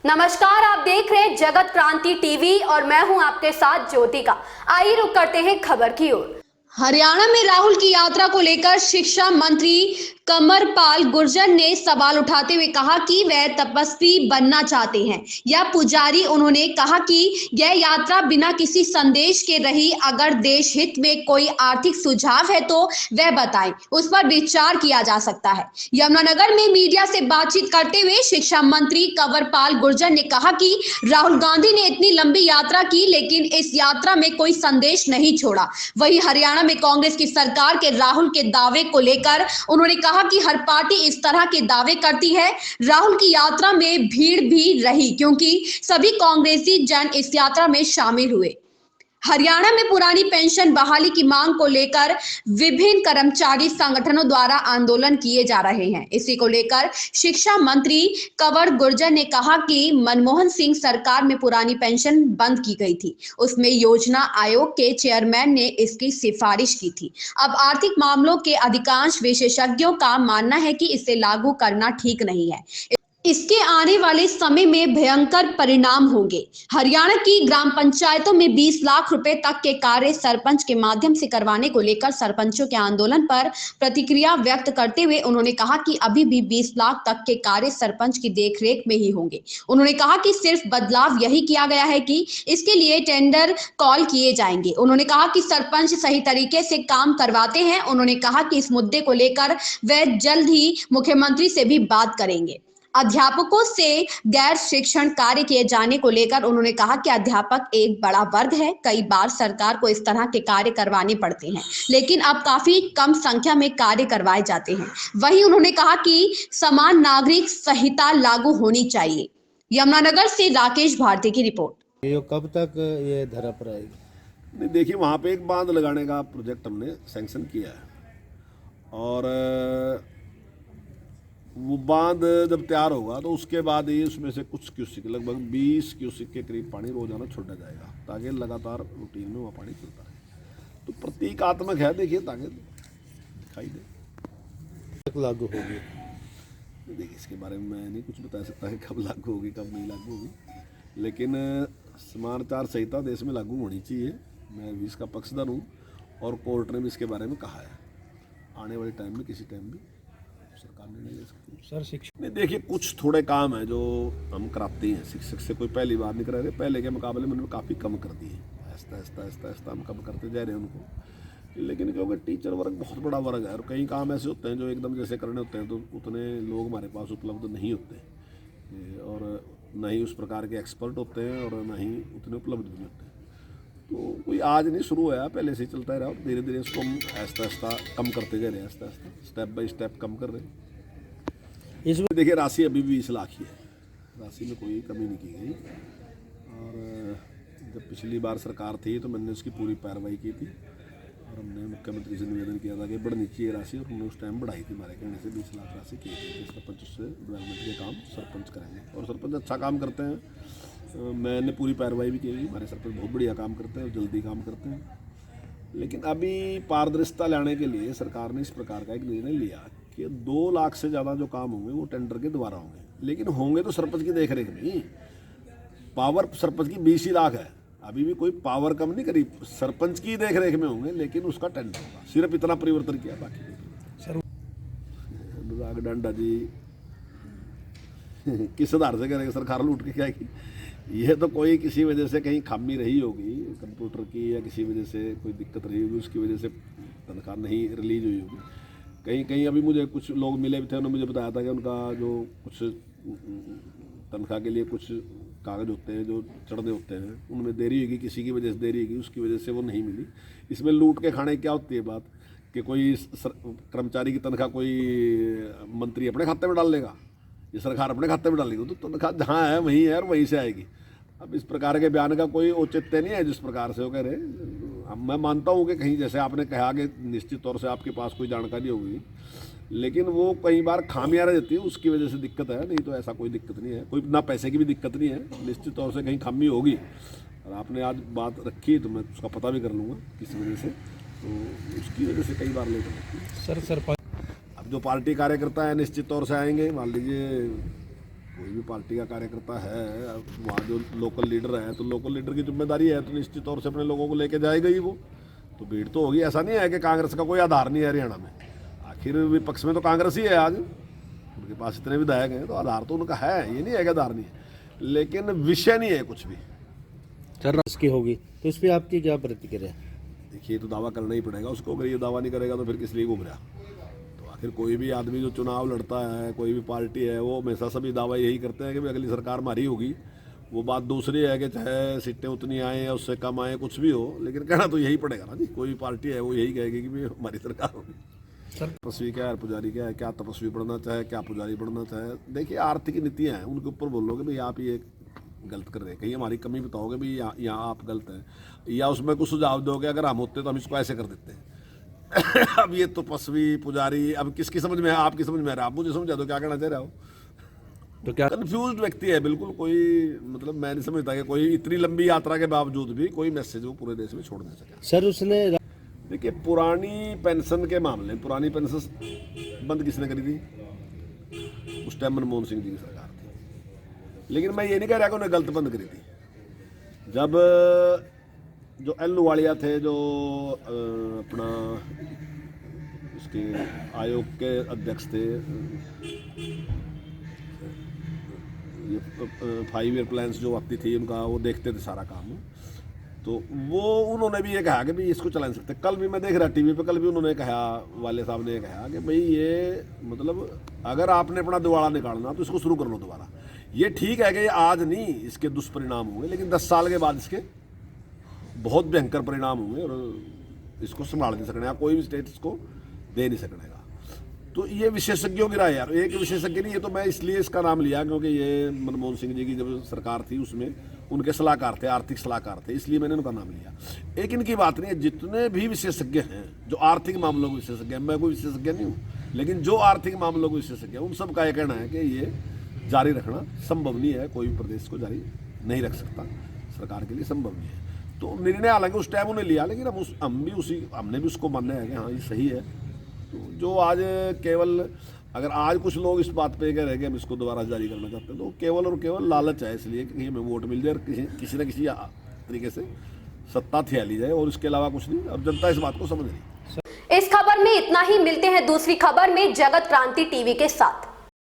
नमस्कार, आप देख रहे हैं जगत क्रांति टीवी और मैं हूं आपके साथ ज्योतिका। आइए रुक करते हैं खबर की ओर। हरियाणा में राहुल की यात्रा को लेकर शिक्षा मंत्री कंवरपाल गुर्जर ने सवाल उठाते हुए कहा कि वह तपस्वी बनना चाहते हैं या पुजारी। उन्होंने कहा कि यह यात्रा बिना किसी संदेश के रही। अगर देश हित में कोई आर्थिक सुझाव है तो वह बताएं, उस पर विचार किया जा सकता है। यमुनानगर में मीडिया से बातचीत करते हुए शिक्षा मंत्री कंवरपाल गुर्जर ने कहा कि राहुल गांधी ने इतनी लंबी यात्रा की लेकिन इस यात्रा में कोई संदेश नहीं छोड़ा। वहीं हरियाणा में कांग्रेस की सरकार के राहुल के दावे को लेकर उन्होंने कहा कि हर पार्टी इस तरह के दावे करती है। राहुल की यात्रा में भीड़ भी रही क्योंकि सभी कांग्रेसी जन इस यात्रा में शामिल हुए। हरियाणा में पुरानी पेंशन बहाली की मांग को लेकर विभिन्न कर्मचारी संगठनों द्वारा आंदोलन किए जा रहे हैं। इसी को लेकर शिक्षा मंत्री कंवर गुर्जर ने कहा कि मनमोहन सिंह सरकार में पुरानी पेंशन बंद की गई थी। उसमें योजना आयोग के चेयरमैन ने इसकी सिफारिश की थी। अब आर्थिक मामलों के अधिकांश विशेषज्ञों का मानना है कि इसे लागू करना ठीक नहीं है। इसके आने वाले समय में भयंकर परिणाम होंगे। हरियाणा की ग्राम पंचायतों में 20 लाख रुपए तक के कार्य सरपंच के माध्यम से करवाने को लेकर सरपंचों के आंदोलन पर प्रतिक्रिया व्यक्त करते हुए उन्होंने कहा कि अभी भी 20 लाख तक के कार्य सरपंच की देखरेख में ही होंगे। उन्होंने कहा कि सिर्फ बदलाव यही किया गया है कि इसके लिए टेंडर कॉल किए जाएंगे। उन्होंने कहा कि सरपंच सही तरीके से काम करवाते हैं। उन्होंने कहा कि इस मुद्दे को लेकर वह जल्द ही मुख्यमंत्री से भी बात करेंगे। अध्यापकों से गैर शिक्षण कार्य किए जाने को लेकर उन्होंने कहा कि अध्यापक एक बड़ा वर्ग है। कई बार सरकार को इस तरह के कार्य करवाने पड़ते हैं लेकिन अब काफी कम संख्या में कार्य करवाए जाते हैं। वहीं उन्होंने कहा कि समान नागरिक संहिता लागू होनी चाहिए। यमुनानगर से राकेश भारती की रिपोर्ट। ये कब तक ये धरा पर आएगी? नहीं, देखिए वहाँ पे एक बांध लगाने का प्रोजेक्ट हमने सैंक्शन किया है और वो बांध जब तैयार होगा तो उसके बाद ही उसमें से कुछ क्यूसिक लगभग 20 क्यूसिक के करीब पानी रोजाना छोड़ा जाएगा ताकि लगातार रूटीन में वहाँ पानी चलता रहे। तो प्रतीकात्मक है, देखिए ताकि दिखाई दे। तक लागू होगी? देखिए इसके बारे में मैं नहीं कुछ बता सकता है कब लागू होगी कब नहीं लागू होगी, लेकिन समाचार संहिता देश में लागू होनी चाहिए। मैं भी इसका पक्षधर हूँ और कोर्ट ने भी इसके बारे में कहा है। आने वाले टाइम में किसी टाइम भी सरकार निर्णय ले सकती है। सर शिक्षक नहीं, देखिए कुछ थोड़े काम है जो हम कराते हैं। शिक्षक से कोई पहली बार नहीं करा रहे, पहले के मुकाबले में उन्होंने काफ़ी कम कर दिए। आहिस्ता आहिस्ता आहिस्ता आहिस्ता हम कम करते जा रहे हैं उनको। लेकिन क्योंकि टीचर वर्ग बहुत बड़ा वर्ग है और कई काम ऐसे होते हैं जो एकदम जैसे करने होते हैं तो उतने लोग हमारे पास उपलब्ध नहीं होते और न ही उस प्रकार के एक्सपर्ट होते हैं और न ही उतने उपलब्ध भी होते हैं। तो कोई आज नहीं शुरू हुआ, पहले से ही चलता रहा और धीरे धीरे इसको हम आहिस्ता आहिस्ता कम करते जा रहे हैं। Aahista Aahista step by step कम कर रहे हैं। इसमें देखिए राशि अभी भी 20 लाख ही है, राशि में कोई कमी नहीं की गई। और जब पिछली बार सरकार थी तो मैंने उसकी पूरी पैरवाई की थी और हमने मुख्यमंत्री से निवेदन किया था कि बढ़नी चाहिए राशि और हमने उस टाइम बढ़ाई थी। हमारे कहने से 20 लाख राशि की थी। सरपंच से डेवलपमेंट के काम सरपंच करेंगे और सरपंच अच्छा काम करते हैं। मैंने पूरी पैरवाई भी की। हमारे सरपंच बहुत बढ़िया काम करते हैं और जल्दी काम करते हैं। लेकिन अभी पारदर्शिता लाने के लिए सरकार ने इस प्रकार का एक निर्णय लिया कि 2 लाख से ज़्यादा जो काम होंगे वो टेंडर के द्वारा होंगे, लेकिन होंगे तो सरपंच की देखरेख में। पावर सरपंच की 20 ही लाख है, अभी भी कोई पावर कम नहीं करी, सरपंच की देखरेख में होंगे लेकिन उसका टेंडर होगा। सिर्फ इतना परिवर्तन किया, बाकी सर अनुराग डांडा जी किस आधार से करेंगे? सरकार लूट के क्या की? ये तो कोई किसी वजह से कहीं खामी रही होगी कंप्यूटर की या किसी वजह से कोई दिक्कत रही होगी, उसकी वजह से तनख्वाह नहीं रिलीज हुई होगी। कहीं कहीं अभी मुझे कुछ लोग मिले भी थे, उन्होंने मुझे बताया था कि उनका जो कुछ तनख्वाह के लिए कुछ कागज़ होते हैं जो चढ़ने होते हैं उनमें देरी होगी, किसी की वजह से देरी होगी, उसकी वजह से वो नहीं मिली। इसमें लूट के खाने क्या होती है बात कि कोई कर्मचारी की तनख्वाह कोई मंत्री अपने खाते में डाल लेगा, ये सरकार अपने खाते में डालेगी, तो तनख्वाह जहाँ है वहीं है और वहीं से आएगी। अब इस प्रकार के बयान का कोई औचित्य नहीं है जिस प्रकार से वो कह रहे। अब मैं मानता हूँ कि कहीं जैसे आपने कहा कि निश्चित तौर से आपके पास कोई जानकारी होगी, लेकिन वो कई बार खामियां रह जाती है, उसकी वजह से दिक्कत है। नहीं तो ऐसा कोई दिक्कत नहीं है, कोई ना पैसे की भी दिक्कत नहीं है। निश्चित तौर से कहीं खामी होगी और आपने आज बात रखी तो मैं उसका पता भी कर लूँगा किस वजह से, तो उसकी वजह से कई बार लेट होती है। सर सरपंच अब जो पार्टी कार्यकर्ता है निश्चित तौर से आएंगे। मान लीजिए कोई भी पार्टी का कार्यकर्ता है, वहाँ जो लोकल लीडर है तो लोकल लीडर की जिम्मेदारी है, तो निश्चित तौर से अपने लोगों को लेके जाएगा ही वो। तो भीड़ तो होगी। ऐसा नहीं है कि कांग्रेस का कोई आधार नहीं है हरियाणा में। आखिर विपक्ष में तो कांग्रेस ही है आज, उनके पास इतने विधायक हैं, तो आधार तो उनका है, ये नहीं है कि आधार नहीं है, लेकिन विषय नहीं है कुछ भी। सर इसकी होगी तो इस पर आपकी क्या प्रतिक्रिया? देखिए, तो दावा करना ही पड़ेगा उसको। अगर ये दावा नहीं करेगा तो फिर किस लिए घूम रहा? तो आखिर कोई भी आदमी जो चुनाव लड़ता है, कोई भी पार्टी है, वो हमेशा सभी दावा यही करते हैं कि भाई अगली सरकार हमारी होगी। वो बात दूसरी है कि चाहे सीटें उतनी आए या उससे कम आए, कुछ भी हो, लेकिन कहना तो यही पड़ेगा ना जी। कोई भी पार्टी है वो यही कहेगी कि भाई हमारी सरकार होगी। तपस्वी क्या है, पुजारी क्या है, क्या तपस्वी बढ़ना चाहे, क्या पुजारी बढ़ना चाहे। देखिए, आर्थिक नीतियाँ हैं, उनके ऊपर बोलोगे भाई आप ये गलत कर रहे हैं, कहीं हमारी कमी बताओगे भी यहाँ आप गलत हैं, या उसमें कुछ सुझाव दोगे अगर हम होते तो हम इसको ऐसे कर देते हैं। अब ये तपस्वी पुजारी अब किसकी समझ में है? आपकी समझ में आ रहा है, आप मुझे समझा दो क्या कहना चाह रहे हो। तो क्या कंफ्यूज्ड व्यक्ति है बिल्कुल। कोई मतलब मैं नहीं समझता कि कोई इतनी लंबी यात्रा के बावजूद भी कोई मैसेज वो पूरे देश में छोड़ नहीं सका। सर उसने देखिए, पुरानी पेंशन के मामले में, पुरानी पेंशन बंद किसने करी थी? उस टाइम मनमोहन सिंह जी की सरकार थी। लेकिन मैं ये नहीं कह रहा कि उन्हें गलत बंद करी थी। जब जो एल वालिया थे, जो अपना उसके आयोग के अध्यक्ष थे, ये 5 ईयर प्लान्स जो आती थी उनका, वो देखते थे सारा काम, तो वो उन्होंने भी ये कहा कि भाई इसको चला नहीं सकते। कल भी मैं देख रहा टीवी पे, कल भी उन्होंने कहा, वाले साहब ने कहा कि भाई ये मतलब अगर आपने अपना दिवाला निकालना तो इसको शुरू कर लो दोबारा। ये ठीक है कि ये आज नहीं इसके दुष्परिणाम होंगे, लेकिन 10 साल के बाद इसके बहुत भयंकर परिणाम होंगे और इसको संभाल नहीं सकने, कोई भी स्टेट इसको दे नहीं सकने का। तो ये विशेषज्ञों की राय यार, एक विशेषज्ञ नहीं, ये तो मैं इसलिए इसका नाम लिया क्योंकि ये मनमोहन सिंह जी की जब सरकार थी उसमें उनके सलाहकार थे, आर्थिक सलाहकार थे, इसलिए मैंने उनका नाम लिया। एक इनकी बात नहीं है, जितने भी विशेषज्ञ हैं जो आर्थिक मामलों के विशेषज्ञ हैं, मैं कोई विशेषज्ञ नहीं हूँ, लेकिन जो आर्थिक मामलों के विशेषज्ञ हैं उन सब का यह कहना है कि ये जारी रखना संभव नहीं है, कोई भी प्रदेश को जारी नहीं रख सकता, सरकार के लिए संभव नहीं है। तो निर्णय हालांकि उस टाइम उन्हें लिया, लेकिन हमने भी उसको मानना है कि हाँ ये सही है। तो जो आज केवल अगर आज कुछ लोग इस बात पे कह रहे हैं कि हम इसको दोबारा जारी करना चाहते हैं, तो केवल और केवल लालच है, इसलिए कि हमें वोट मिल जाए और किसी न किसी तरीके से सत्ता थिया ली जाए, और इसके अलावा कुछ नहीं। अब जनता इस बात को समझ रही है। इस खबर में इतना ही। मिलते हैं दूसरी खबर में जगत क्रांति टीवी के साथ।